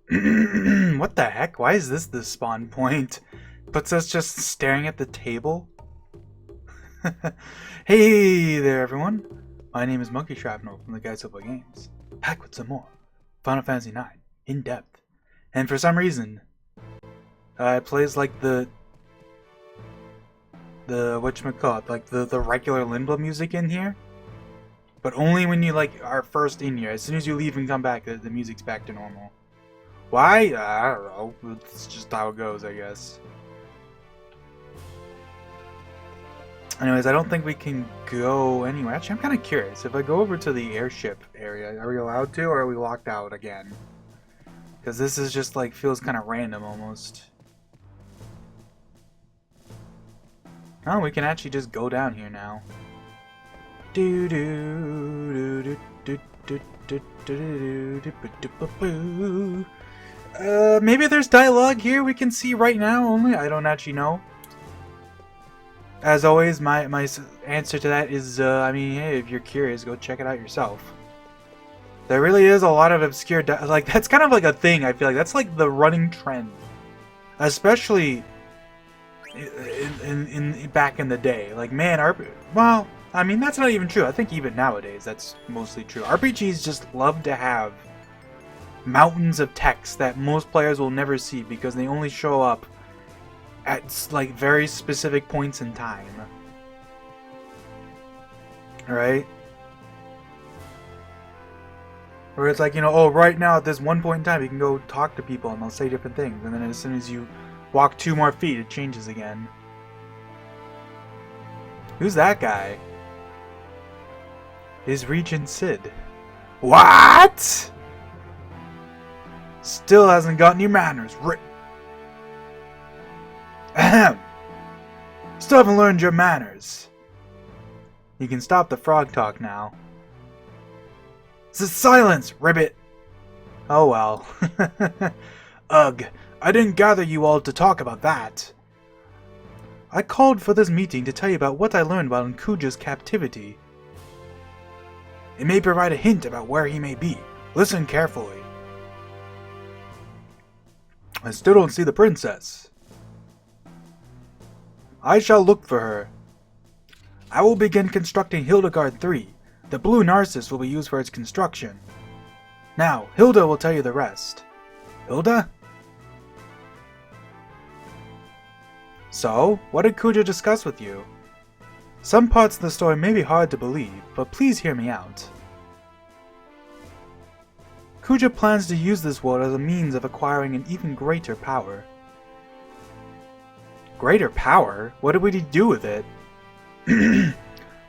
What the heck? Why is this the spawn point? Puts us just staring at the table? Hey there, everyone. My name is Monkey Shrapnel from the Guys Who Play Games. Back with some more Final Fantasy IX in depth. And for some reason, it plays like the whatchamacallit, like the regular Lindblom music in here. But only when you are first in here. As soon as you leave and come back, the music's back to normal. Why? I don't know. It's just how it goes, I guess. Anyways, I don't think we can go anywhere. Actually, I'm kind of curious. If I go over to the airship area, are we allowed to, or are we locked out again? Because this is just feels kind of random almost. Oh, we can actually just go down here now. Maybe there's dialogue here we can see right now only? I don't actually know. As always, my answer to that is, I mean, hey, if you're curious, go check it out yourself. There really is a lot of obscure, that's kind of like a thing, I feel like. That's like the running trend. Especially in back in the day. Like, man, well, I mean, that's not even true. I think even nowadays, that's mostly true. RPGs just love to have mountains of text that most players will never see because they only show up at very specific points in time. Right? Where it's oh, right now at this one point in time you can go talk to people and they'll say different things, and then as soon as you walk 2 more feet it changes again. Who's that guy? Is Regent Sid. What? Still hasn't got any manners. Ahem. Still haven't learned your manners. You can stop the frog talk now. Silence, ribbit! Oh well. Ugh, I didn't gather you all to talk about that. I called for this meeting to tell you about what I learned while in Kuja's captivity. It may provide a hint about where he may be. Listen carefully. I still don't see the princess. I shall look for her. I will begin constructing Hildegard 3. The blue Narcissus will be used for its construction. Now, Hilda will tell you the rest. Hilda? So, what did Kuja discuss with you? Some parts of the story may be hard to believe, but please hear me out. Kuja plans to use this world as a means of acquiring an even greater power. Greater power? What would he do with it?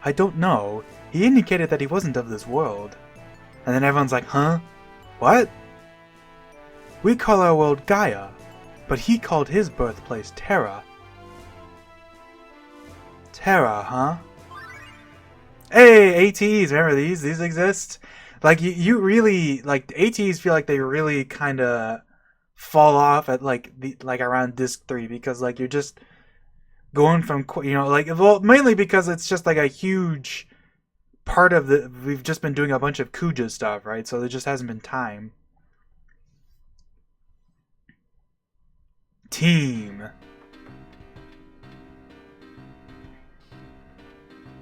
I don't know. He indicated that he wasn't of this world. And then everyone's like, huh? What? We call our world Gaia, but he called his birthplace Terra. Terra, huh? Hey, ATs, remember these? These exist? You really, ATs feel like they really kind of fall off at, around Disc 3, because, you're just going from, well, mainly because it's just, a huge part of we've just been doing a bunch of Kuja stuff, right? So there just hasn't been time. Team.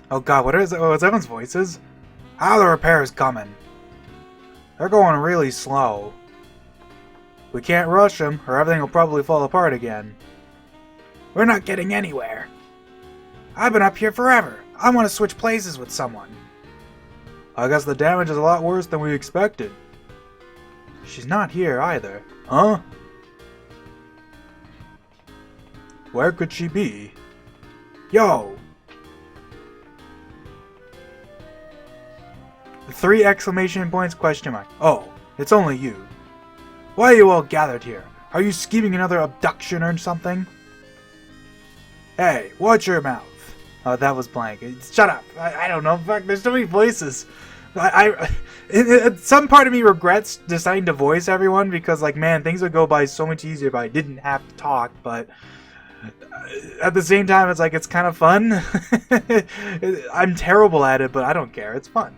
Oh god, what is it? Oh, it's everyone's voices? How are the repairs coming? They're going really slow. We can't rush them, or everything will probably fall apart again. We're not getting anywhere. I've been up here forever. I want to switch places with someone. I guess the damage is a lot worse than we expected. She's not here either. Huh? Where could she be? Yo! 3 exclamation points, question mark. Oh, it's only you. Why are you all gathered here? Are you scheming another abduction or something? Hey, watch your mouth. Oh, that was blank. Shut up. I don't know. Fuck, there's so many voices. Some part of me regrets deciding to voice everyone because, man, things would go by so much easier if I didn't have to talk, but at the same time, it's kind of fun. I'm terrible at it, but I don't care. It's fun.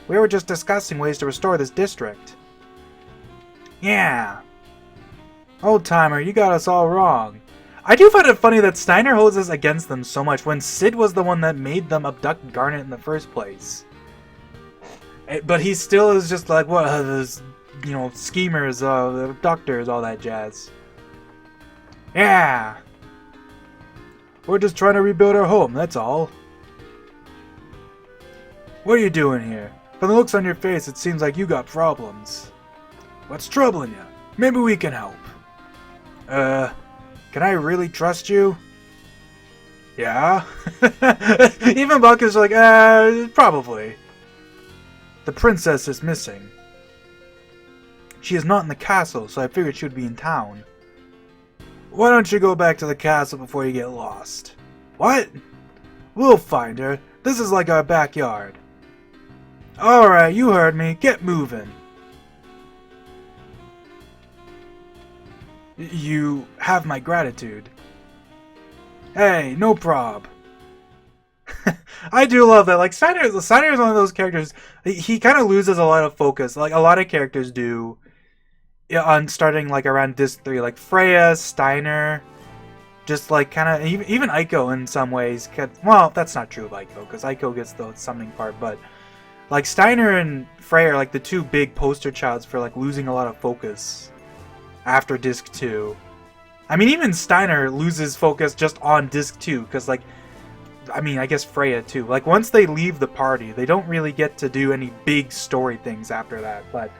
We were just discussing ways to restore this district. Yeah. Old timer, you got us all wrong. I do find it funny that Steiner holds this against them so much when Sid was the one that made them abduct Garnet in the first place. But he still is just like, what, those, schemers, abductors, all that jazz. Yeah. We're just trying to rebuild our home, that's all. What are you doing here? From the looks on your face, it seems like you got problems. What's troubling you? Maybe we can help. Can I really trust you? Yeah? Even Buck is like, probably. The princess is missing. She is not in the castle, so I figured she would be in town. Why don't you go back to the castle before you get lost? What? We'll find her. This is like our backyard. Alright, you heard me. Get moving. You have my gratitude. Hey, no prob. I do love that. Like, Steiner is one of those characters. He kind of loses a lot of focus, like a lot of characters do. On starting like around Disc 3, like Freya, Steiner, just like kind of even Aiko in some ways. Well, that's not true of Aiko because Aiko gets the summoning part, but like Steiner and Freya are like the two big poster childs for like losing a lot of focus after Disc 2. I mean, even Steiner loses focus just on Disc 2 because like, I mean, I guess Freya too. Like once they leave the party, they don't really get to do any big story things after that, but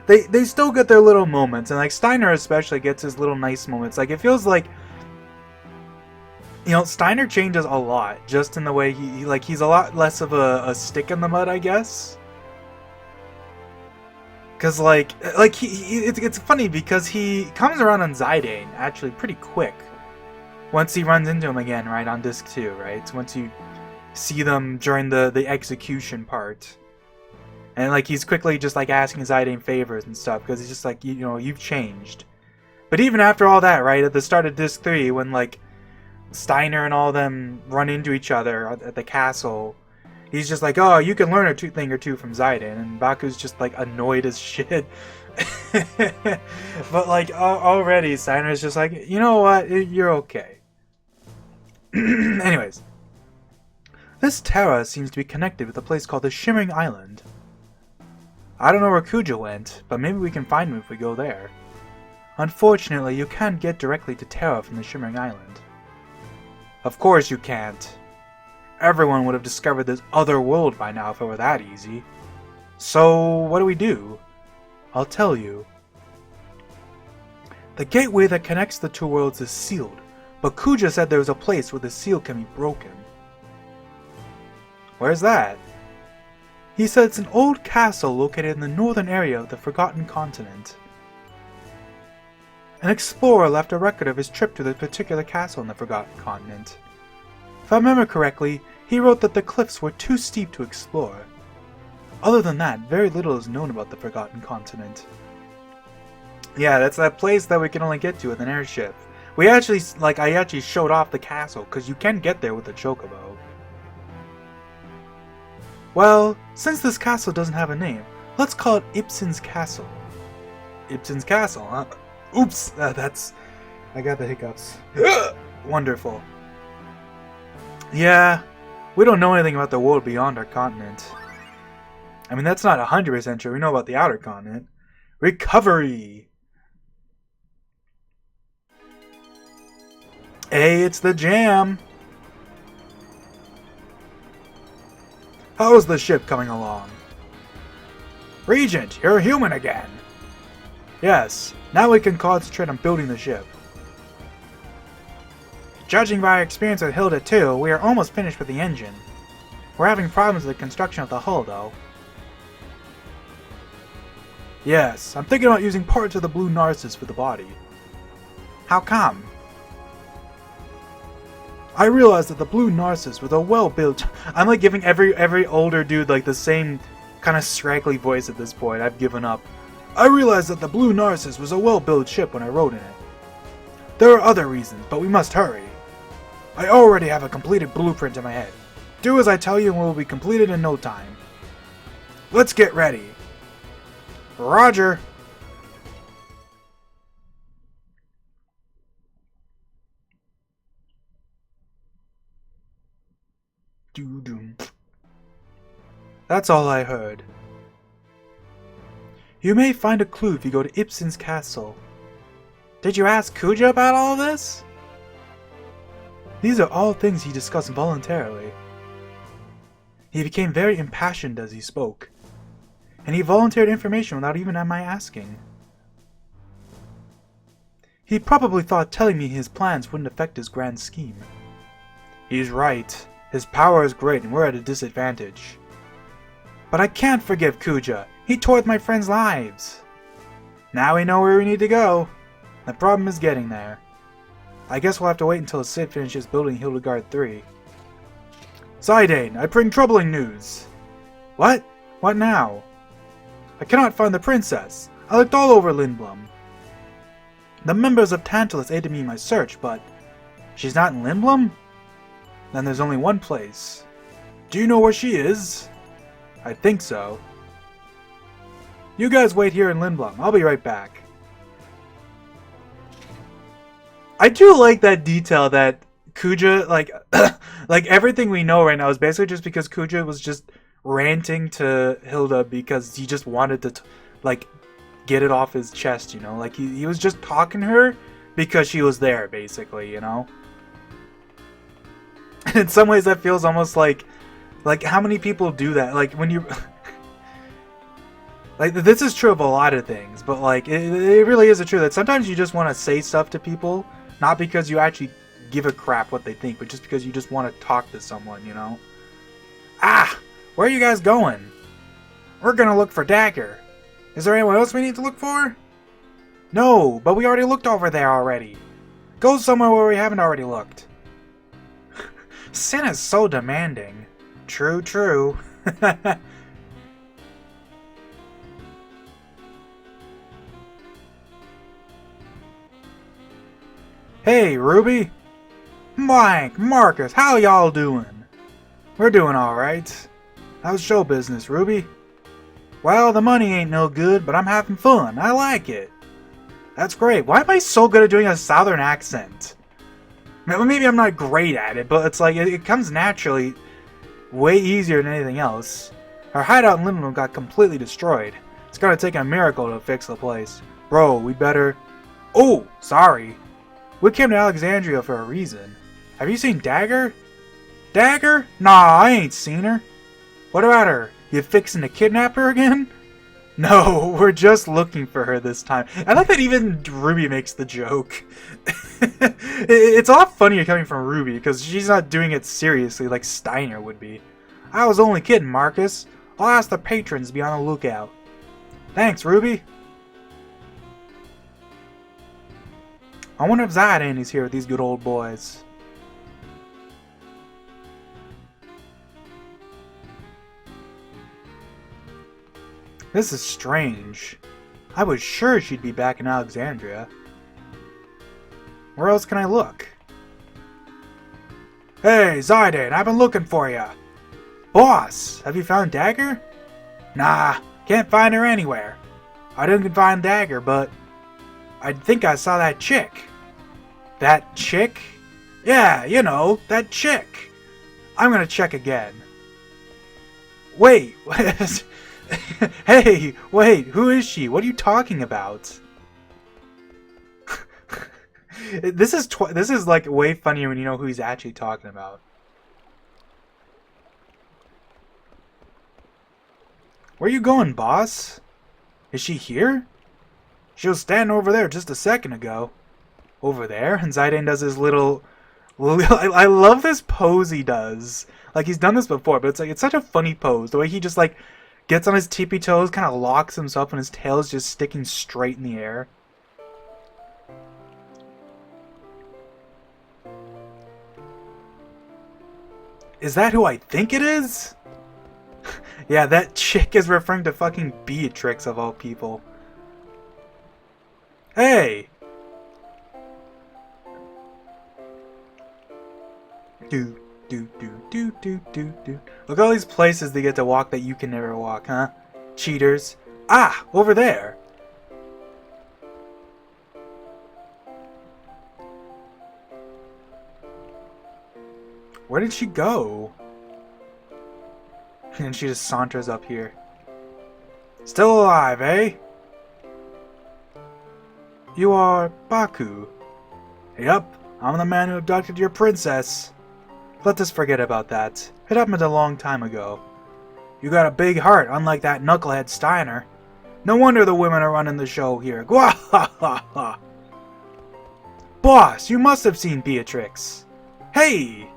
they still get their little moments, and like Steiner especially gets his little nice moments. Like it feels like, Steiner changes a lot just in the way he's a lot less of a stick in the mud, I guess. Cause it's funny because he comes around on Zidane actually pretty quick once he runs into him again, right, on Disc 2, right? So once you see them during the execution part. And, like, he's quickly just, like, asking Zidane favors and stuff, because he's just like, you've changed. But even after all that, right, at the start of Disc 3, when, like, Steiner and all of them run into each other at the castle, he's just like, oh, you can learn a thing or two from Zidane, and Baku's just, like, annoyed as shit. But, like, already, Steiner's just like, you know what, you're okay. Anyways. This Terra seems to be connected with a place called the Shimmering Island. I don't know where Kuja went, but maybe we can find him if we go there. Unfortunately, you can't get directly to Terra from the Shimmering Island. Of course you can't. Everyone would have discovered this other world by now if it were that easy. So, what do we do? I'll tell you. The gateway that connects the two worlds is sealed, but Kuja said there was a place where the seal can be broken. Where's that? He said it's an old castle located in the northern area of the Forgotten Continent. An explorer left a record of his trip to the particular castle in the Forgotten Continent. If I remember correctly, he wrote that the cliffs were too steep to explore. Other than that, very little is known about the Forgotten Continent. Yeah, that's that place that we can only get to with an airship. I actually showed off the castle, because you can get there with a chocobo. Well, since this castle doesn't have a name, let's call it Ipsen's Castle. Ipsen's Castle, huh? Oops, I got the hiccups. Wonderful. Yeah, we don't know anything about the world beyond our continent. I mean, that's not 100% true. We know about the outer continent. Recovery! Hey, it's the jam! How's the ship coming along? Regent, you're human again! Yes, now we can concentrate on building the ship. Judging by our experience with Hilda 2, we are almost finished with the engine. We're having problems with the construction of the hull, though. Yes, I'm thinking about using parts of the Blue Narcissus for the body. How come? I realized that the Blue Narcissus was a well-built... I'm like giving every older dude like the same kind of scraggly voice at this point. I've given up. I realized that the Blue Narcissus was a well-built ship when I rode in it. There are other reasons, but we must hurry. I already have a completed blueprint in my head. Do as I tell you and we will be completed in no time. Let's get ready. Roger. That's all I heard. You may find a clue if you go to Ibsen's castle. Did you ask Kuja about all this? These are all things he discussed voluntarily. He became very impassioned as he spoke, and he volunteered information without even my asking. He probably thought telling me his plans wouldn't affect his grand scheme. He's right. His power is great and we're at a disadvantage. But I can't forgive Kuja. He tore with my friends' lives. Now we know where we need to go. The problem is getting there. I guess we'll have to wait until Cid finishes building Hildegard 3. Zidane, I bring troubling news. What? What now? I cannot find the princess. I looked all over Lindblum. The members of Tantalus aided me in my search, but she's not in Lindblum? Then there's only one place. Do you know where she is? I think so. You guys wait here in Lindblum. I'll be right back. I do like that detail that Kuja, like everything we know right now is basically just because Kuja was just ranting to Hilda because he just wanted to, get it off his chest, you know? Like, he was just talking to her because she was there, basically, you know? And in some ways that feels almost like how many people do that? Like, when you... like, this is true of a lot of things, but, like, it really is true that sometimes you just want to say stuff to people, not because you actually give a crap what they think, but just because you just want to talk to someone, you know? Ah! Where are you guys going? We're gonna look for Dagger. Is there anyone else we need to look for? No, but we already looked over there already. Go somewhere where we haven't already looked. Sin is so demanding. True, true. Hey, Ruby. Mike, Marcus, how y'all doing? We're doing alright. How's show business, Ruby? Well, the money ain't no good, but I'm having fun. I like it. That's great. Why am I so good at doing a southern accent? Maybe I'm not great at it, but it's like, it comes naturally way easier than anything else. Our hideout in Lindblum got completely destroyed. It's gonna take a miracle to fix the place. Bro, we better... Oh, sorry. We came to Alexandria for a reason. Have you seen Dagger? Dagger? Nah, I ain't seen her. What about her? You fixing to kidnap her again? No, we're just looking for her this time. I like that even Ruby makes the joke. It's a lot funnier coming from Ruby, because she's not doing it seriously like Steiner would be. I was only kidding, Marcus. I'll ask the patrons to be on the lookout. Thanks, Ruby. I wonder if Zidane is here with these good old boys. This is strange. I was sure she'd be back in Alexandria. Where else can I look? Hey, Zidane, I've been looking for ya. Boss, have you found Dagger? Nah, can't find her anywhere. I didn't find Dagger, but I think I saw that chick. That chick? Yeah, you know, that chick. I'm gonna check again. Wait, hey, wait, who is she? What are you talking about? This is like way funnier when you know who he's actually talking about. Where you going, boss? Is she here? She was standing over there just a second ago. Over there? And Zidane does his little... I love this pose he does. Like, he's done this before, but it's such a funny pose. The way he just, like, gets on his tippy toes, kind of locks himself, and his tail is just sticking straight in the air. Is that who I think it is? Yeah, that chick is referring to fucking Beatrix of all people. Hey! Do. Look at all these places they get to walk that you can never walk, huh? Cheaters. Ah! Over there! Where did she go? And she just saunters up here. Still alive, eh? You are Baku. Yup, I'm the man who abducted your princess. Let us forget about that. It happened a long time ago. You got a big heart, unlike that knucklehead Steiner. No wonder the women are running the show here. Gwahahaha! Boss, you must have seen Beatrix. Hey!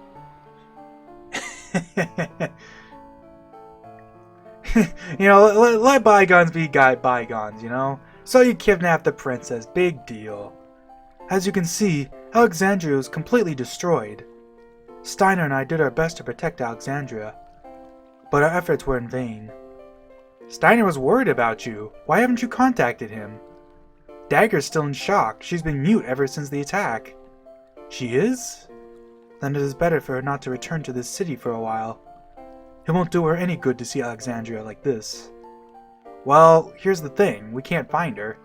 You know, let bygones be bygones, you know? So you kidnapped the princess, big deal. As you can see, Alexandria was completely destroyed. Steiner and I did our best to protect Alexandria, but our efforts were in vain. Steiner was worried about you. Why haven't you contacted him? Dagger's still in shock. She's been mute ever since the attack. She is? Then it is better for her not to return to this city for a while. It won't do her any good to see Alexandria like this. Well, here's the thing. We can't find her.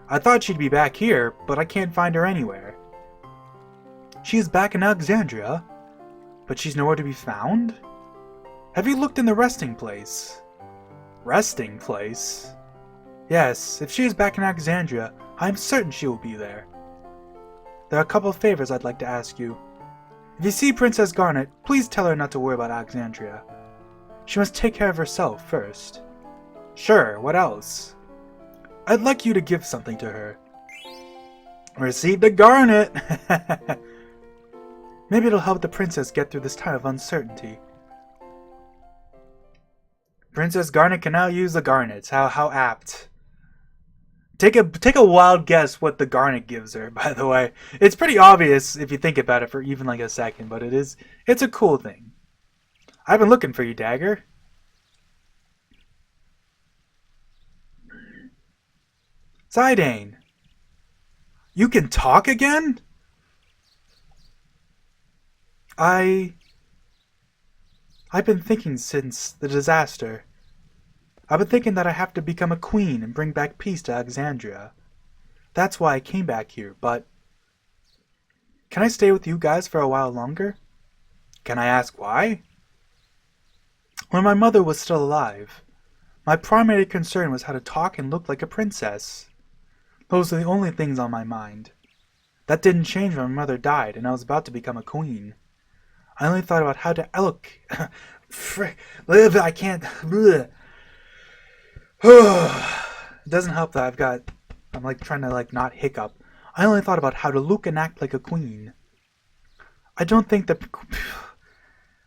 I thought she'd be back here, but I can't find her anywhere. She is back in Alexandria, but she's nowhere to be found? Have you looked in the resting place? Resting place? Yes, if she is back in Alexandria, I am certain she will be there. There are a couple of favors I'd like to ask you. If you see Princess Garnet, please tell her not to worry about Alexandria. She must take care of herself first. Sure, what else? I'd like you to give something to her. Received a garnet! Maybe it'll help the princess get through this time of uncertainty. Princess Garnet can now use the garnets. How apt. Take a wild guess what the garnet gives her, by the way. It's pretty obvious if you think about it for even like a second, but it's a cool thing. I've been looking for you, Dagger. Zidane! You can talk again? I've been thinking since the disaster. I've been thinking that I have to become a queen and bring back peace to Alexandria. That's why I came back here, but... Can I stay with you guys for a while longer? Can I ask why? When my mother was still alive, my primary concern was how to talk and look like a princess. Those are the only things on my mind. That didn't change when my mother died and I was about to become a queen. I only thought about how to look... Frick. I can't... It doesn't help that I'm like trying to like not hiccup. I only thought about how to look and act like a queen. I don't think that...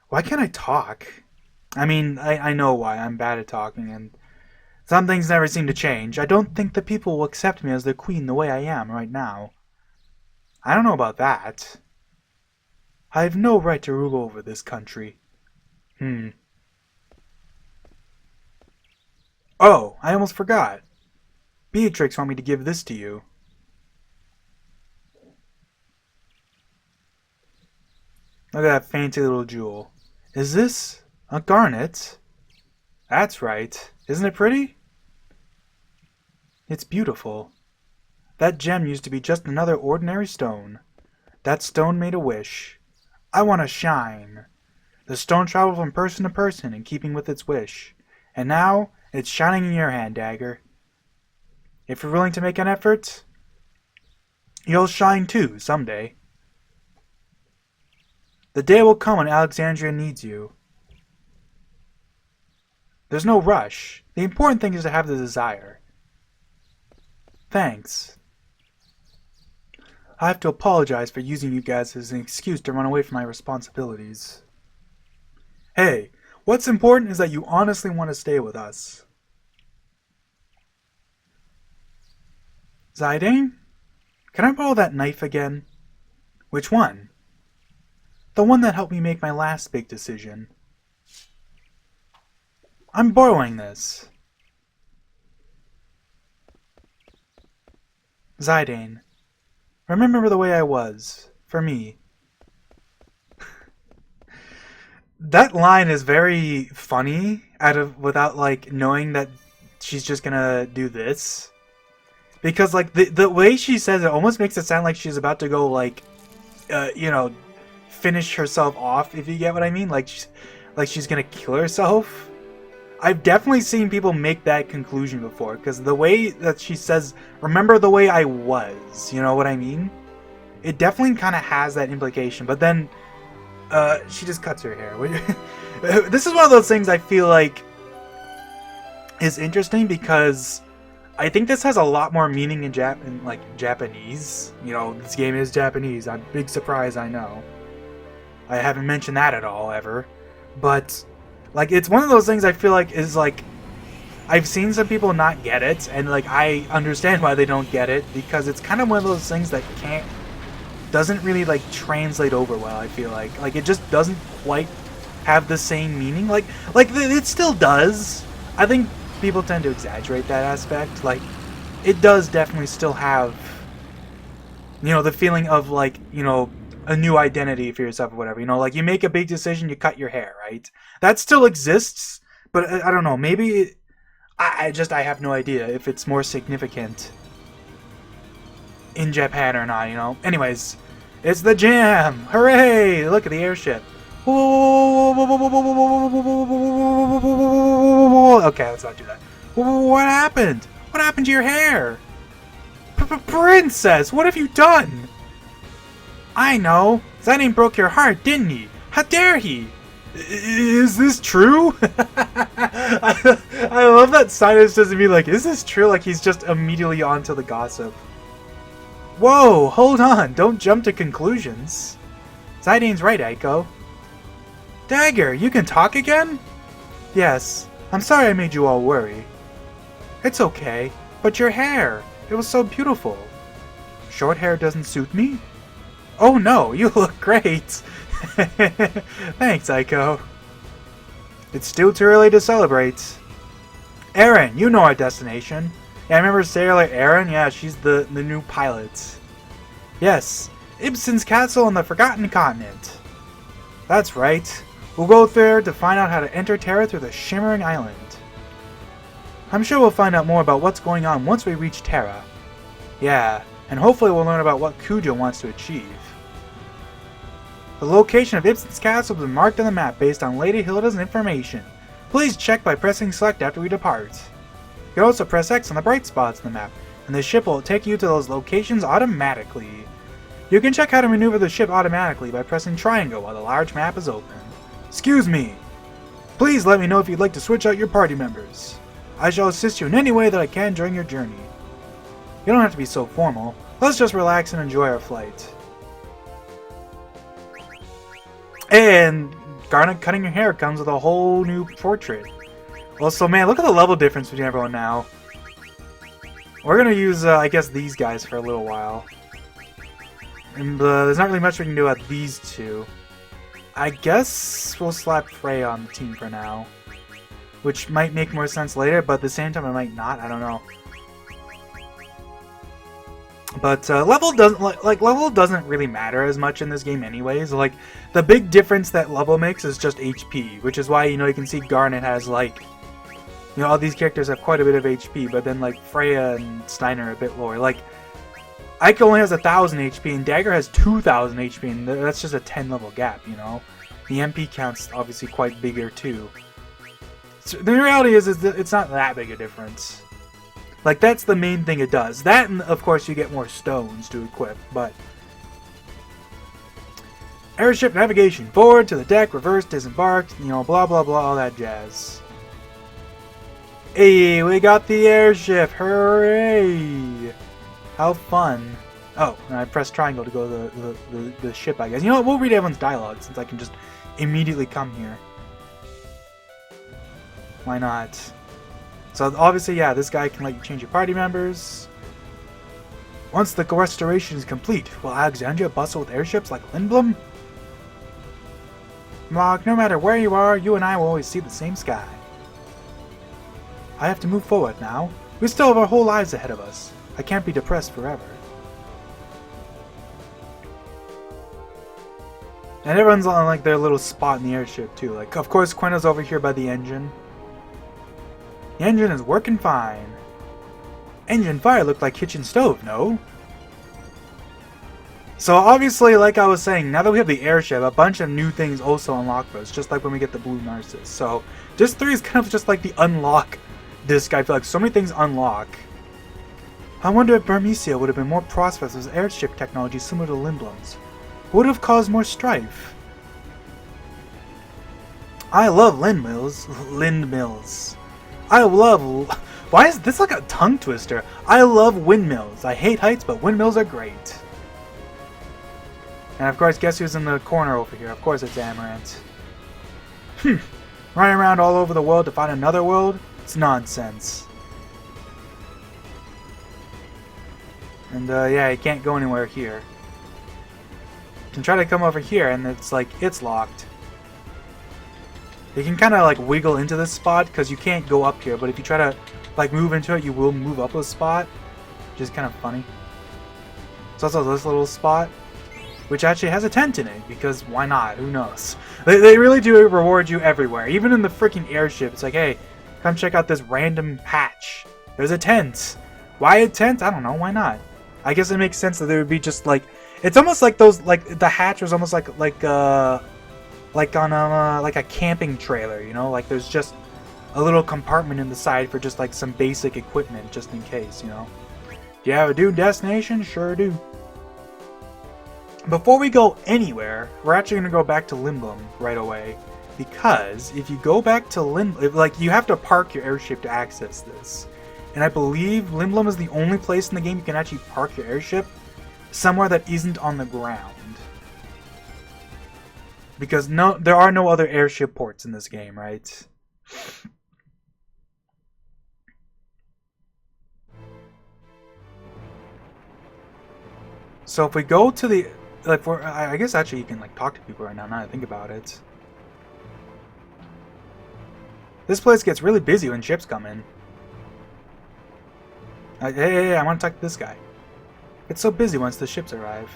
Why can't I talk? I mean, I know why. I'm bad at talking and some things never seem to change. I don't think the people will accept me as their queen the way I am right now. I don't know about that. I have no right to rule over this country. Oh, I almost forgot. Beatrix wanted me to give this to you. Look at that fancy little jewel. Is this a garnet? That's right. Isn't it pretty? It's beautiful. That gem used to be just another ordinary stone. That stone made a wish. I want to shine. The stone traveled from person to person in keeping with its wish. And now, it's shining in your hand, Dagger. If you're willing to make an effort, you'll shine too, someday. The day will come when Alexandria needs you. There's no rush. The important thing is to have the desire. Thanks. I have to apologize for using you guys as an excuse to run away from my responsibilities. Hey, what's important is that you honestly want to stay with us. Zidane? Can I borrow that knife again? Which one? The one that helped me make my last big decision. I'm borrowing this. Zidane, remember the way I was, for me. That line is very funny, without like knowing that she's just gonna do this. Because like the way she says it almost makes it sound like she's about to go like, finish herself off, if you get what I mean. Like like she's gonna kill herself. I've definitely seen people make that conclusion before, because the way that she says, remember the way I was, you know what I mean? It definitely kind of has that implication, but then she just cuts her hair. This is one of those things I feel like is interesting, because I think this has a lot more meaning in Japanese. You know, this game is Japanese. I'm big surprise, I know. I haven't mentioned that at all, ever. But like, it's one of those things I feel like is like, I've seen some people not get it, and like, I understand why they don't get it, because it's kind of one of those things that doesn't really like translate over well, I feel like it just doesn't quite have the same meaning. Like it still does. I think people tend to exaggerate that aspect. Like, it does definitely still have, you know, the feeling of like, you know, a new identity for yourself or whatever. You know, like you make a big decision, you cut your hair, right? That still exists, but I don't know. Maybe I have no idea if it's more significant in Japan or not. You know. Anyways, it's the jam! Hooray! Look at the airship. Okay, let's not do that. What happened? What happened to your hair? Princess, what have you done? I know. Zidane broke your heart, didn't he? How dare he? Is this true? I love that Sinus doesn't be like, is this true? Like, he's just immediately onto the gossip. Whoa, hold on. Don't jump to conclusions. Zidane's right, Aiko. Dagger, you can talk again? Yes. I'm sorry I made you all worry. It's okay. But your hair, it was so beautiful. Short hair doesn't suit me? Oh no, you look great! Thanks, Aiko. It's still too early to celebrate. Aaron, you know our destination. Yeah, I remember Sailor Aaron? Yeah, she's the new pilot. Yes, Ibsen's castle on the Forgotten Continent. That's right. We'll go there to find out how to enter Terra through the Shimmering Island. I'm sure we'll find out more about what's going on once we reach Terra. Yeah, and hopefully we'll learn about what Kujo wants to achieve. The location of Ibsen's castle has been marked on the map based on Lady Hilda's information. Please check by pressing select after we depart. You can also press X on the bright spots on the map, and the ship will take you to those locations automatically. You can check how to maneuver the ship automatically by pressing triangle while the large map is open. Excuse me. Please let me know if you'd like to switch out your party members. I shall assist you in any way that I can during your journey. You don't have to be so formal. Let's just relax and enjoy our flight. And Garnet cutting your hair comes with a whole new portrait. Also, man, look at the level difference between everyone now. We're gonna use, I guess, these guys for a little while. And there's not really much we can do about these two. I guess we'll slap Freya on the team for now. Which might make more sense later, but at the same time it might not, I don't know. But level doesn't really matter as much in this game anyways. Like, the big difference that level makes is just HP, which is why, you know, you can see Garnet has, like, you know, all these characters have quite a bit of HP, but then, like, Freya and Steiner are a bit lower. Like, Aiko only has 1,000 HP, and Dagger has 2,000 HP, and that's just a 10 level gap, you know? The MP count's obviously quite bigger, too. So the reality is that it's not that big a difference. Like, that's the main thing it does. That, and of course, you get more stones to equip, but... Airship navigation. Forward, to the deck, reverse, disembarked, you know, blah blah blah, all that jazz. Hey, we got the airship! Hooray! How fun. Oh, and I pressed triangle to go to the ship, I guess. You know what, we'll read everyone's dialogue, since I can just immediately come here. Why not? So obviously, yeah, this guy can let you change your party members. Once the restoration is complete, will Alexandria bustle with airships like Lindblom? Mog, no matter where you are, you and I will always see the same sky. I have to move forward now. We still have our whole lives ahead of us. I can't be depressed forever. And everyone's on like their little spot in the airship too. Like, of course, Quenna's over here by the engine. The engine is working fine. Engine fire looked like kitchen stove, no? So obviously, like I was saying, now that we have the airship, a bunch of new things also unlock for us, just like when we get the blue Narcissus. So Disc 3 is kind of just like the unlock disc. I feel like so many things unlock. I wonder if Burmecia would have been more prosperous with airship technology similar to Lindblom's. Would have caused more strife. I love Lindmills. I love... Why is this like a tongue twister? I love windmills. I hate heights, but windmills are great. And of course, guess who's in the corner over here? Of course it's Amarant. Running around all over the world to find another world? It's nonsense. And yeah, you can't go anywhere here. You can try to come over here and it's like, it's locked. You can kind of like wiggle into this spot because you can't go up here, but if you try to like move into it, you will move up a spot, which is kind of funny. It's also this little spot, which actually has a tent in it, because why not? Who knows? They really do reward you everywhere. Even in the freaking airship, it's like, hey, come check out this random hatch. There's a tent. Why a tent? I don't know. Why not? I guess it makes sense that there would be just like, it's almost like those, like the hatch was almost like on like a camping trailer, you know? Like there's just a little compartment in the side for just like some basic equipment, just in case, you know? Do you have a due destination? Sure do. Before we go anywhere, we're actually going to go back to Lindblom right away, because if you go back to Lindblom, like you have to park your airship to access this, and I believe Lindblom is the only place in the game you can actually park your airship somewhere that isn't on the ground, because there are no other airship ports in this game, right? So if we go to the like, I guess actually you can like talk to people right now. Now that I think about it, this place gets really busy when ships come in. Hey, I want to talk to this guy. It's so busy once the ships arrive.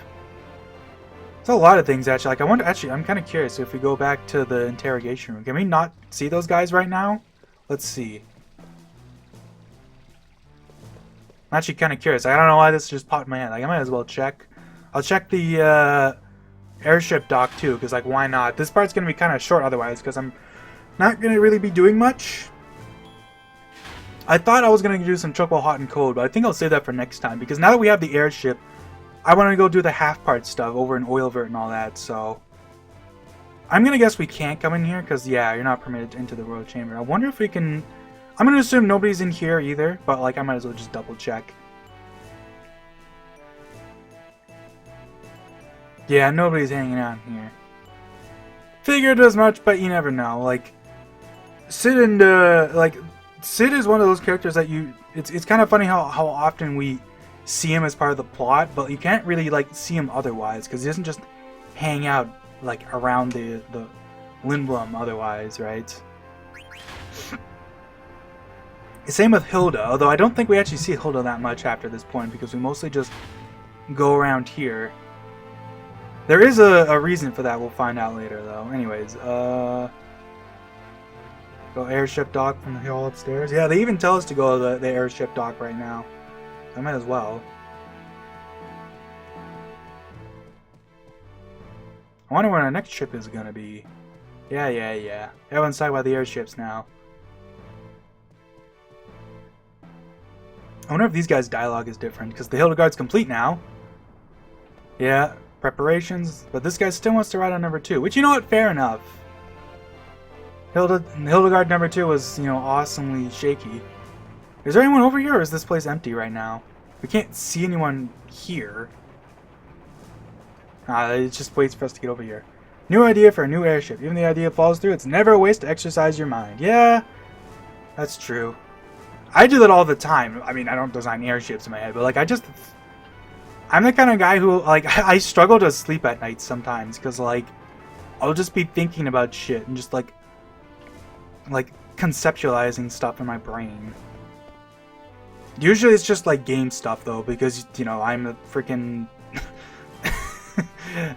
It's a lot of things actually. Like I wonder. Actually, I'm kind of curious if we go back to the interrogation room. Can we not see those guys right now? Let's see. I'm actually kind of curious. I don't know why this just popped in my head. Like I might as well check. I'll check the airship dock too, because like why not? This part's gonna be kind of short otherwise, because I'm not gonna really be doing much. I thought I was gonna do some Choco Hot and Cold, but I think I'll save that for next time, because now that we have the airship, I want to go do the half part stuff over in Oilvert and all that. So I'm gonna guess we can't come in here, because yeah, you're not permitted into the Royal Chamber. I wonder if we can. I'm gonna assume nobody's in here either, but like I might as well just double check. Yeah, nobody's hanging out here. Figured as much, but you never know. Like, Sid and, Sid is one of those characters that it's kind of funny how often we see him as part of the plot, but you can't really, like, see him otherwise, because he doesn't just hang out, like, around the Lindblom otherwise, right? Same with Hilda, although I don't think we actually see Hilda that much after this point, because we mostly just go around here. There is a reason for that, we'll find out later, though. Anyways, go airship dock from the hall upstairs. Yeah, they even tell us to go to the airship dock right now. I might as well. I wonder when our next trip is gonna be. Yeah. Everyone's talking about the airships now. I wonder if these guys' dialogue is different, because the Hildegard's complete now. Yeah. Preparations, but this guy still wants to ride on number 2, which, you know what, fair enough. Hildegard number 2 was, you know, awesomely shaky. Is there anyone over here, or is this place empty right now? We can't see anyone here. It just waits for us to get over here. New idea for a new airship. Even the idea falls through, it's never a waste to exercise your mind. Yeah, that's true. I do that all the time. I mean, I don't design airships in my head, but like I'm the kind of guy who, like, I struggle to sleep at night sometimes, because, like, I'll just be thinking about shit and just, like, conceptualizing stuff in my brain. Usually it's just, like, game stuff, though, because, you know, I'm a freaking...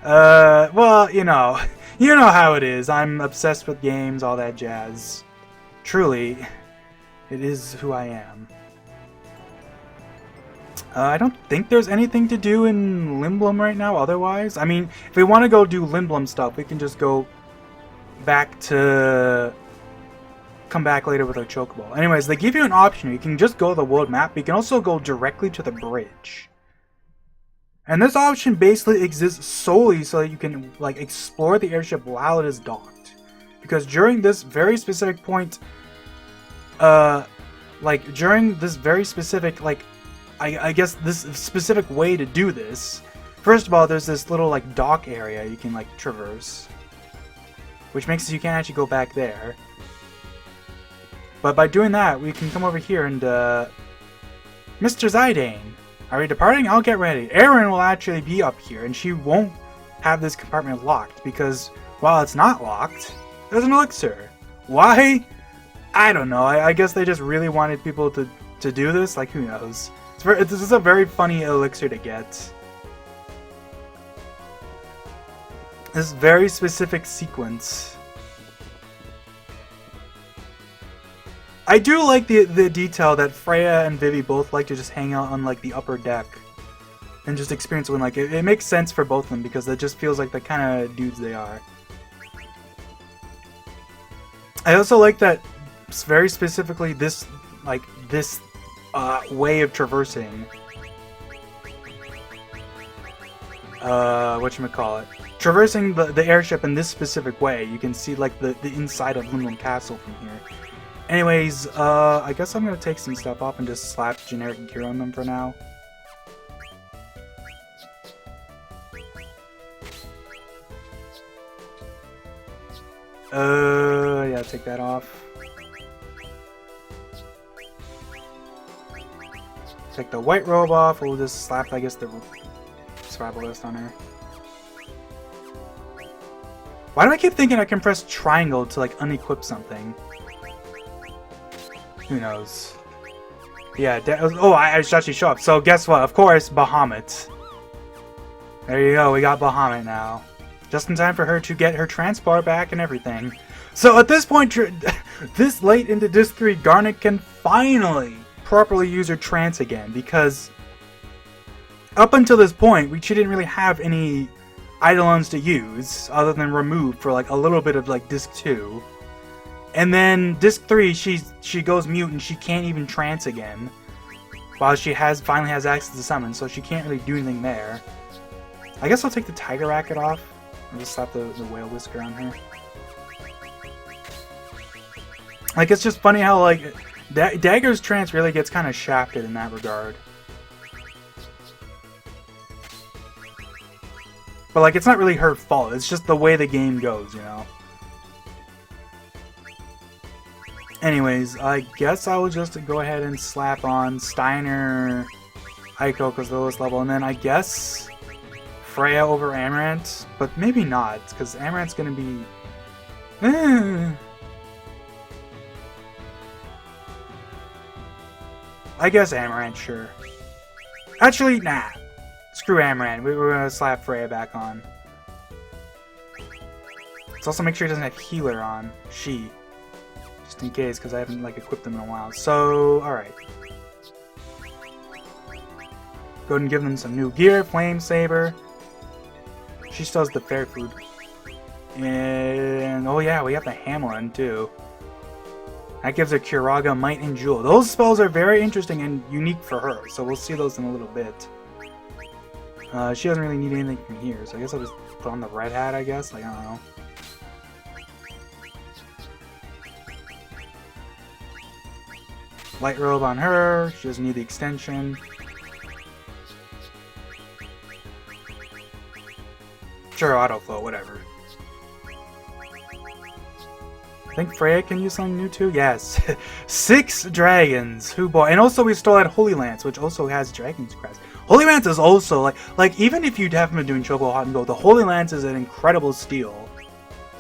well, you know how it is. I'm obsessed with games, all that jazz. Truly, it is who I am. I don't think there's anything to do in Lindblum right now otherwise. I mean, if we want to go do Lindblum stuff, we can just go back to... come back later with our Chocobo. Anyways, they give you an option. You can just go to the world map, but you can also go directly to the bridge. And this option basically exists solely so that you can, like, explore the airship while it is docked. Because during this very specific point, during this very specific, I guess this specific way to do this, first of all, there's this little, like, dock area you can, like, traverse. Which makes it so you can't actually go back there. But by doing that, we can come over here and, Mr. Zidane, are we departing? I'll get ready. Erin will actually be up here, and she won't have this compartment locked, because while it's not locked, there's an elixir. Why? I don't know. I guess they just really wanted people to do this. Like, who knows? This is a very funny elixir to get. This very specific sequence. I do like the detail that Freya and Vivi both like to just hang out on, like, the upper deck. And just experience when, like, it makes sense for both of them because it just feels like the kind of dudes they are. I also like that very specifically this way of traversing. Whatchamacallit? Traversing the airship in this specific way, you can see, like, the inside of Lindblum Castle from here. Anyways, I guess I'm gonna take some stuff off and just slap generic gear on them for now. Yeah, take that off. Take the white robe off, we'll just slap, I guess, the survival vest on her. Why do I keep thinking I can press triangle to, like, unequip something? Who knows? Yeah, I should actually show up. So guess what? Of course, Bahamut. There you go, we got Bahamut now. Just in time for her to get her transport back and everything. So at this point, this late into Disc 3, Garnet can finally properly use her trance again, because up until this point, she didn't really have any Eidolons to use, other than remove for, like, a little bit of, like, Disc 2. And then Disc 3, she goes mute and she can't even trance again. While she finally has access to summon, so she can't really do anything there. I guess I'll take the Tiger Racket off. I'll just slap the Whale Whisker on her. Like, it's just funny how, like, Dagger's trance really gets kind of shafted in that regard. But, like, it's not really her fault. It's just the way the game goes, you know? Anyways, I guess I will just go ahead and slap on Steiner, Aiko because the lowest level, and then I guess Freya over Amarant, but maybe not, because Amarant's gonna be... I guess Amarant, sure. Actually, nah. Screw Amarant, we're gonna slap Freya back on. Let's also make sure he doesn't have Healer on. Just in case, because I haven't, like, equipped them in a while. So, alright. Go ahead and give them some new gear. Flame Saber. She still has the fair food. And, oh yeah, we have the Hamelin, too. That gives her Curaga, Might, and Jewel. Those spells are very interesting and unique for her, so we'll see those in a little bit. She doesn't really need anything from here, so I guess I'll just put on the red hat, I guess? Like, I don't know. Light robe on her. She doesn't need the extension. Sure, autoflow, whatever. I think Freya can use something new too? Yes. 6 dragons. Who boy. And also we still had Holy Lance, which also has Dragon's Crest. Holy Lance is also, like even if you haven't been doing Chocobo Hot and Gold, the Holy Lance is an incredible steal.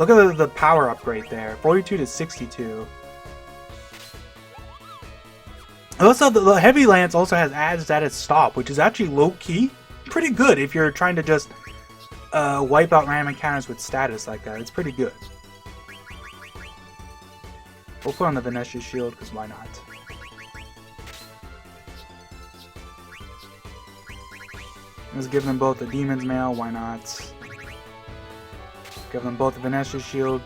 Look at the power upgrade there. 42 to 62. Also, the Heavy Lance also has add status stop, which is actually low-key pretty good if you're trying to just wipe out random encounters with status like that. It's pretty good. We'll put on the Venetia Shield, because why not? Let's give them both a Demon's Mail, why not? Give them both a Venetia Shield,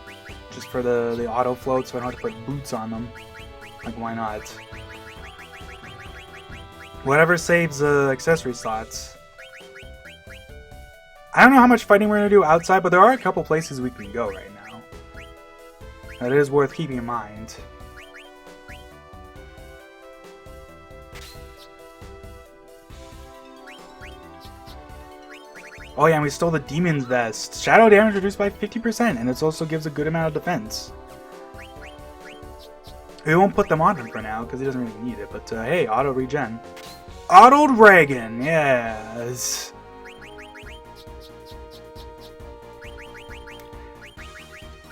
just for the auto float, so I don't have to put boots on them. Like, why not? Whatever saves accessory slots. I don't know how much fighting we're going to do outside, but there are a couple places we can go right now. That is worth keeping in mind. Oh yeah, and we stole the Demon's Vest. Shadow damage reduced by 50%, and it also gives a good amount of defense. We won't put them on him for now, because he doesn't really need it, but hey, auto regen. Auto Dragon, yes!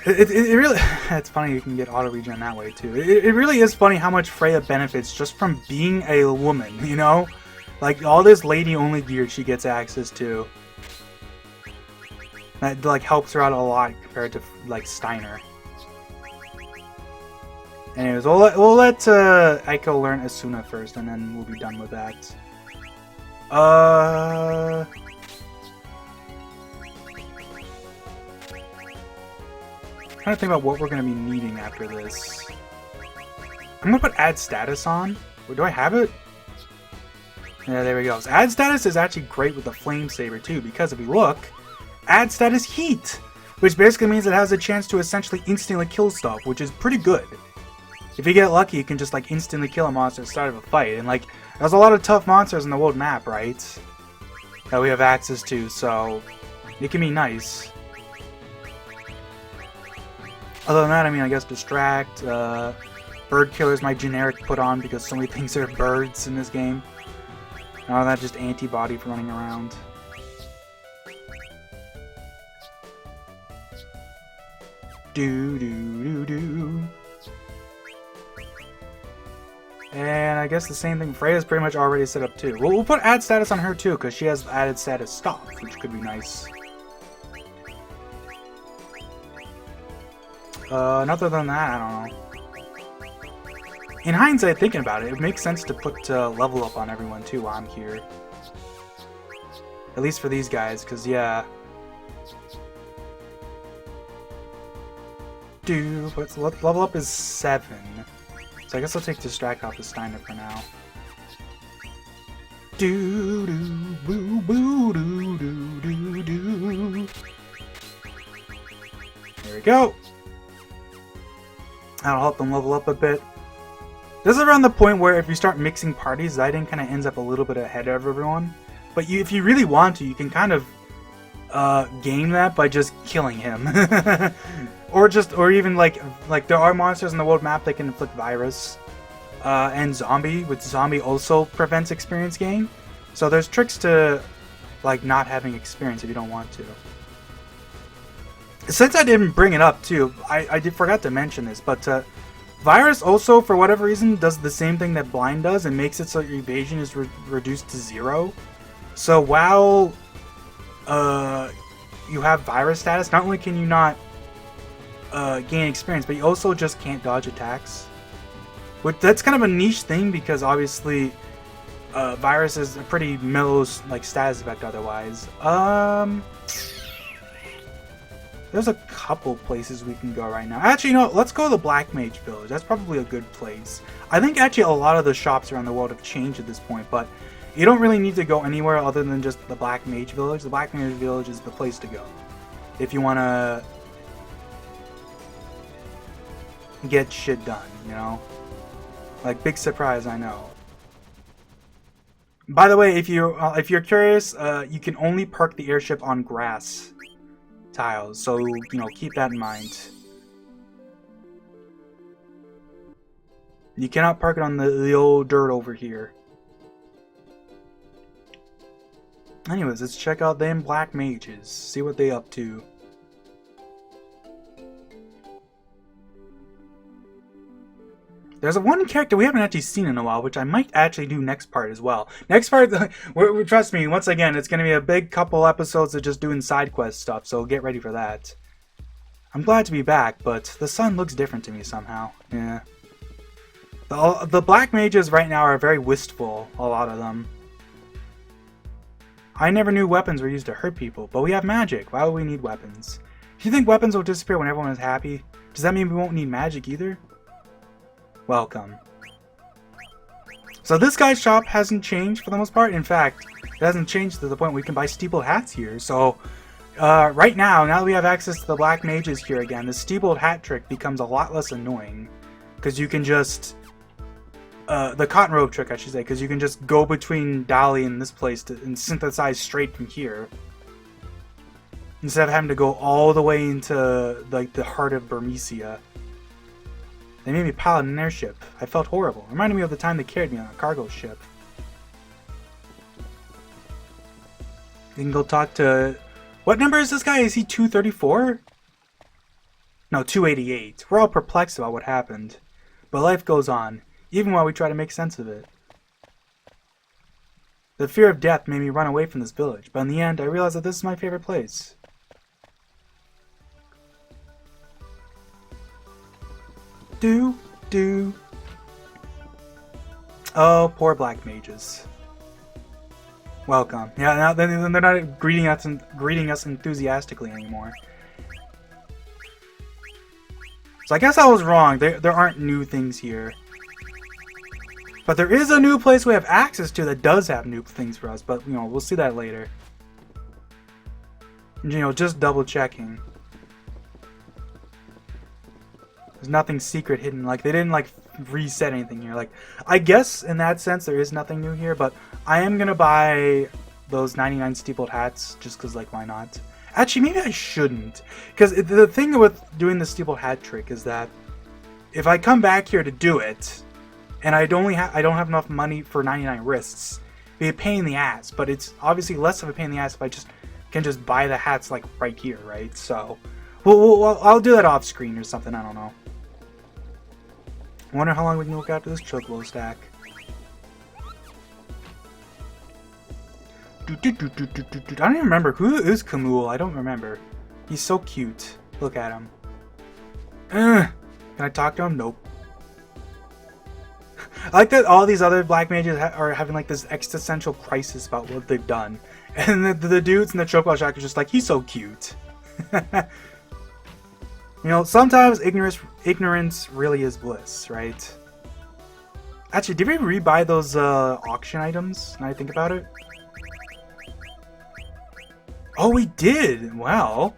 It really... It's funny you can get auto regen that way, too. It really is funny how much Freya benefits just from being a woman, you know? Like, all this lady-only gear she gets access to. That, like, helps her out a lot compared to, like, Steiner. Anyways, we'll let Aiko learn Asuna first, and then we'll be done with that. I'm trying to think about what we're going to be needing after this. I'm going to put add status on. Or do I have it? Yeah, there we go. So add status is actually great with the Flame Saber too, because if we look, add status heat, which basically means it has a chance to essentially instantly kill stuff, which is pretty good. If you get lucky, you can just like instantly kill a monster at the start of a fight, and like there's a lot of tough monsters in the world map, right? That we have access to, so it can be nice. Other than that, I mean, I guess Distract, Bird Killer is my generic put on because so many things are birds in this game. Other than that, just antibody for running around. Do. And I guess the same thing, Freya's pretty much already set up too. We'll put add status on her too, because she has added status stop, which could be nice. Other than that, I don't know. In hindsight, thinking about it, it makes sense to put level up on everyone too while I'm here. At least for these guys, because yeah. But level up is 7. So I guess I'll take Distract off the Steiner for now. There we go. That'll help them level up a bit. This is around the point where if you start mixing parties, Zaiden kind of ends up a little bit ahead of everyone. But if you really want to, you can kind of game that by just killing him. or even like there are monsters in the world map that can inflict virus. And zombie, with zombie also prevents experience gain. So there's tricks to like not having experience if you don't want to. Since I didn't bring it up too, I forgot to mention this, but virus also, for whatever reason, does the same thing that blind does and makes it so your evasion is reduced to 0. So while you have virus status, not only can you not gain experience, but you also just can't dodge attacks. Which that's kind of a niche thing because obviously virus is a pretty mellow like status effect otherwise. There's a couple places we can go right now. Actually, you know, let's go to the Black Mage Village. That's probably a good place. I think actually a lot of the shops around the world have changed at this point, but you don't really need to go anywhere other than just the Black Mage Village. The Black Mage Village is the place to go if you want to get shit done, you know? Like, big surprise, I know. By the way, if you're curious, you can only park the airship on grass tiles, so, you know, keep that in mind. You cannot park it on the old dirt over here. Anyways, let's check out them Black Mages, see what they up to. There's one character we haven't actually seen in a while, which I might actually do next part as well. Next part, trust me, once again, it's going to be a big couple episodes of just doing side quest stuff, so get ready for that. I'm glad to be back, but the sun looks different to me somehow. Yeah. The Black Mages right now are very wistful, a lot of them. I never knew weapons were used to hurt people, but we have magic. Why would we need weapons? Do you think weapons will disappear when everyone is happy? Does that mean we won't need magic either? Welcome. So this guy's shop hasn't changed for the most part. In fact, it hasn't changed to the point where we can buy steepled hats here. So right now that we have access to the black mages here again, the steepled hat trick becomes a lot less annoying. Because you can just... the cotton robe trick, I should say, because you can just go between Dali and this place and synthesize straight from here. Instead of having to go all the way into like the heart of Burmecia. They made me pilot an airship. I felt horrible. It reminded me of the time they carried me on a cargo ship. You can go talk to... What number is this guy? Is he 234? No, 288. We're all perplexed about what happened. But life goes on, even while we try to make sense of it. The fear of death made me run away from this village, but in the end, I realized that this is my favorite place. Do. Oh, poor black mages. Welcome. Yeah, now they're not greeting us enthusiastically anymore. So I guess I was wrong. There aren't new things here. But there is a new place we have access to that does have new things for us. But, you know, we'll see that later. You know, just double checking. There's nothing secret hidden. Like, they didn't, like, reset anything here. Like, I guess in that sense there is nothing new here. But I am going to buy those 99 steepled hats. Just because, like, why not? Actually, maybe I shouldn't. Because the thing with doing the steepled hat trick is that if I come back here to do it, and I don't have enough money for 99 wrists, it'd be a pain in the ass. But it's obviously less of a pain in the ass if I can just buy the hats, like, right here, right? So, well, I'll do that off screen or something, I don't know. I wonder how long we can look after this chocobo stack. I don't even remember. Who is Kamul? I don't remember. He's so cute. Look at him. Can I talk to him? Nope. I like that all these other black mages are having like this existential crisis about what they've done. And the dudes in the chocobo shack are just like, he's so cute. You know, sometimes ignorance really is bliss, right? Actually, did we rebuy those auction items, now I think about it? Oh, we did! Wow.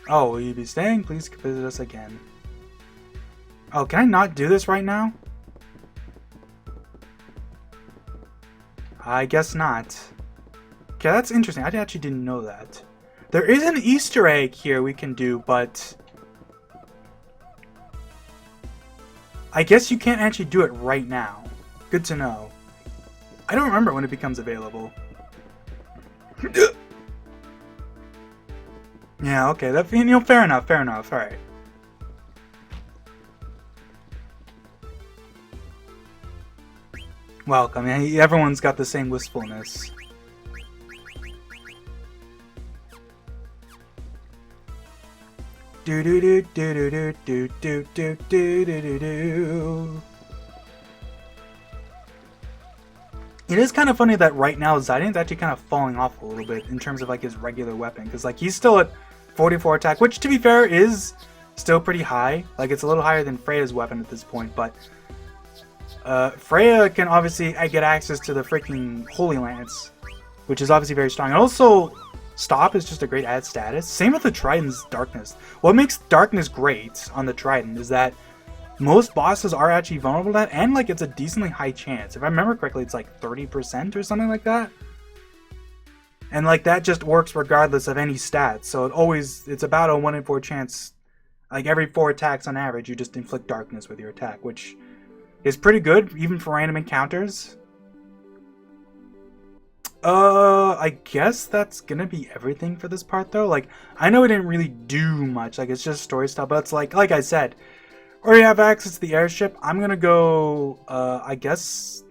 Oh, will you be staying? Please visit us again. Oh, can I not do this right now? I guess not. Okay, that's interesting. I actually didn't know that. There is an Easter egg here we can do, but I guess you can't actually do it right now. Good to know. I don't remember when it becomes available. Yeah, okay. That, you know, fair enough. All right. Welcome. Everyone's got the same wistfulness. Do do do do do do do do do do do. It is kind of funny that right now Zidane actually kind of falling off a little bit in terms of like his regular weapon, because like he's still at 44 attack, which to be fair is still pretty high. Like it's a little higher than Freya's weapon at this point, but Freya can obviously get access to the freaking Holy Lance, which is obviously very strong. And also, Stop is just a great add status. Same with the Trident's Darkness. What makes Darkness great on the Trident is that most bosses are actually vulnerable to that, and like it's a decently high chance. If I remember correctly, it's like 30% or something like that. And like that just works regardless of any stats. So it's about a 1 in 4 chance. Like every 4 attacks on average, you just inflict darkness with your attack, which is pretty good even for random encounters. I guess that's gonna be everything for this part though. Like, I know we didn't really do much, like it's just story stuff, but it's like I said, we have access to the airship. I'm gonna go, I guess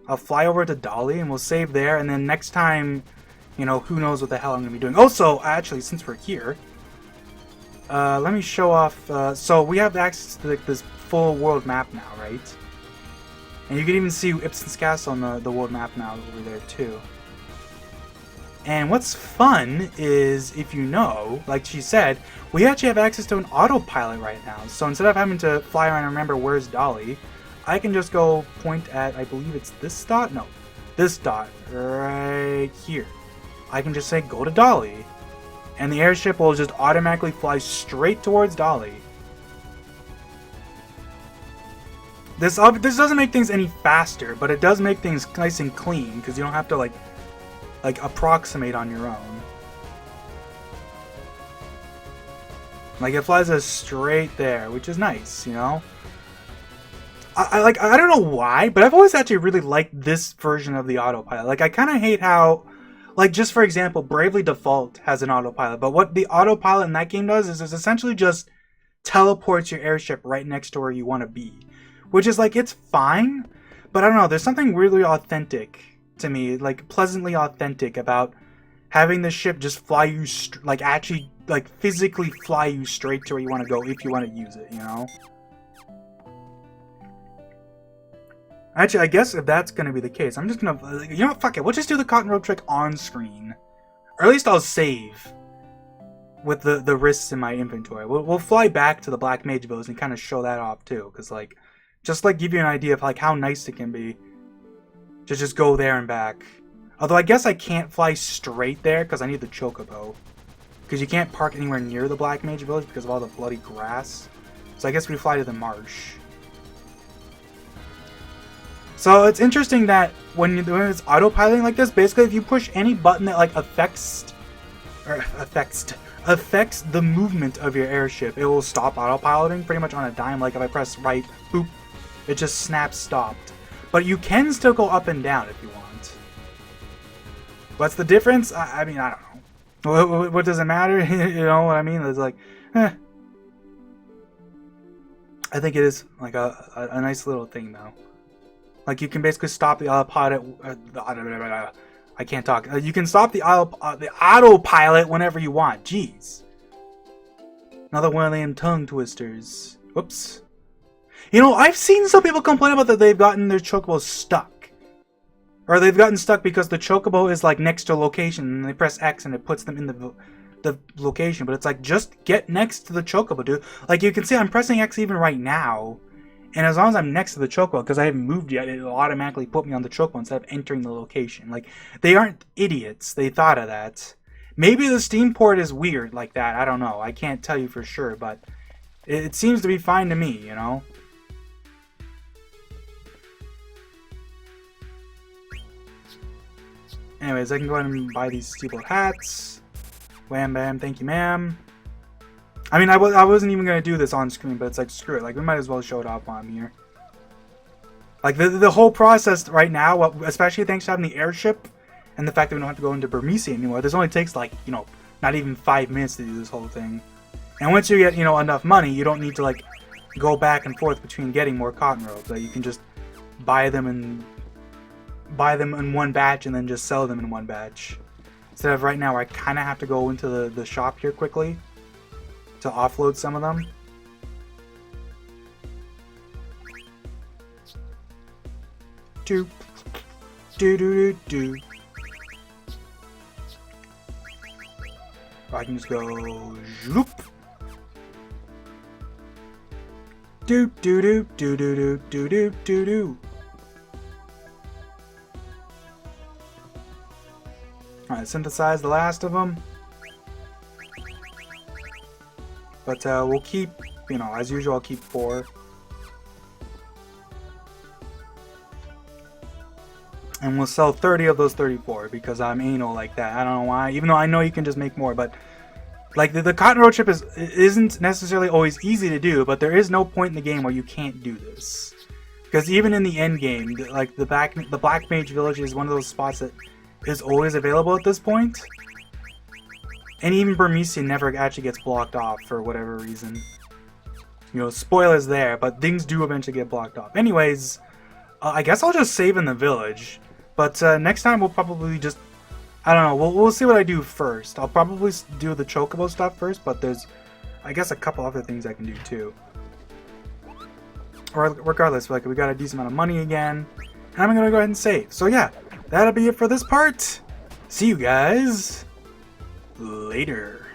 I'll fly over to Dali and we'll save there, and then next time, you know, who knows what the hell I'm gonna be doing. Also, actually, since we're here, let me show off, so we have access to like, this full world map now, right? And you can even see Ipsen's Castle on the world map now over there too. And what's fun is, if you know, like she said, we actually have access to an autopilot right now. So instead of having to fly around and remember where's Dolly, I can just go point at, I believe it's this dot? No, this dot right here. I can just say go to Dolly, and the airship will just automatically fly straight towards Dolly. This doesn't make things any faster, but it does make things nice and clean, because you don't have to like approximate on your own. Like, it flies us straight there, which is nice, you know? I don't know why, but I've always actually really liked this version of the autopilot. Like, I kind of hate how, like, just for example, Bravely Default has an autopilot, but what the autopilot in that game does is essentially just teleports your airship right next to where you want to be. Which is, like, it's fine, but I don't know, there's something really authentic to me, like, pleasantly authentic about having the ship just fly you, like, actually, like, physically fly you straight to where you want to go if you want to use it, you know? Actually, I guess if that's going to be the case, I'm just going to, you know what, fuck it, we'll just do the cotton rope trick on screen. Or at least I'll save with the wrists in my inventory. We'll fly back to the Black Mage Village and kind of show that off too, because, like, just, like, give you an idea of, like, how nice it can be to just go there and back. Although I guess I can't fly straight there because I need the Chocobo. Because you can't park anywhere near the Black Mage Village because of all the bloody grass. So I guess we fly to the marsh. So it's interesting that when it's autopiloting like this, basically if you push any button that like affects the movement of your airship, it will stop autopiloting pretty much on a dime. Like if I press right, boop, it just snaps stopped. But you can still go up and down if you want. What's the difference? I mean, I don't know. What does it matter? You know what I mean? It's like, I think it is like a nice little thing though. Like you can basically stop the autopilot. I can't talk. You can stop the autopilot whenever you want. Jeez. Another one of them tongue twisters. Whoops. You know, I've seen some people complain about that they've gotten their Chocobo stuck. Or they've gotten stuck because the Chocobo is like next to a location and they press X and it puts them in the location. But it's like, just get next to the Chocobo, dude. Like you can see I'm pressing X even right now. And as long as I'm next to the Chocobo, because I haven't moved yet, it'll automatically put me on the Chocobo instead of entering the location. Like, they aren't idiots. They thought of that. Maybe the Steam port is weird like that. I don't know. I can't tell you for sure, but it seems to be fine to me, you know? Anyways, I can go ahead and buy these steeple hats. Wham bam, thank you ma'am. I mean, I wasn't even going to do this on screen, but it's like, screw it. Like, we might as well show it off on here. Like, the whole process right now, especially thanks to having the airship, and the fact that we don't have to go into Burmese anymore, this only takes, like, you know, not even 5 minutes to do this whole thing. And once you get, you know, enough money, you don't need to, like, go back and forth between getting more cotton ropes. Like, you can just buy them in one batch and then just sell them in one batch. Instead of right now, where I kind of have to go into the shop here quickly to offload some of them. Do do do do. I can just go zoop. Do do do do do do do do do. Alright, synthesize the last of them. But we'll keep, you know, as usual, I'll keep 4. And we'll sell 30 of those 34 because I'm anal like that. I don't know why, even though I know you can just make more. But like the cotton road trip isn't necessarily always easy to do, but there is no point in the game where you can't do this. Because even in the end game, like the Black Mage Village is one of those spots that is always available at this point. And even Burmese never actually gets blocked off for whatever reason. You know, spoilers there, but things do eventually get blocked off. Anyways, I guess I'll just save in the village. But next time we'll probably just, I don't know, we'll see what I do first. I'll probably do the Chocobo stuff first, but there's, I guess, a couple other things I can do too. or regardless, like we got a decent amount of money again, and I'm gonna go ahead and save. So yeah, that'll be it for this part. See you guys later.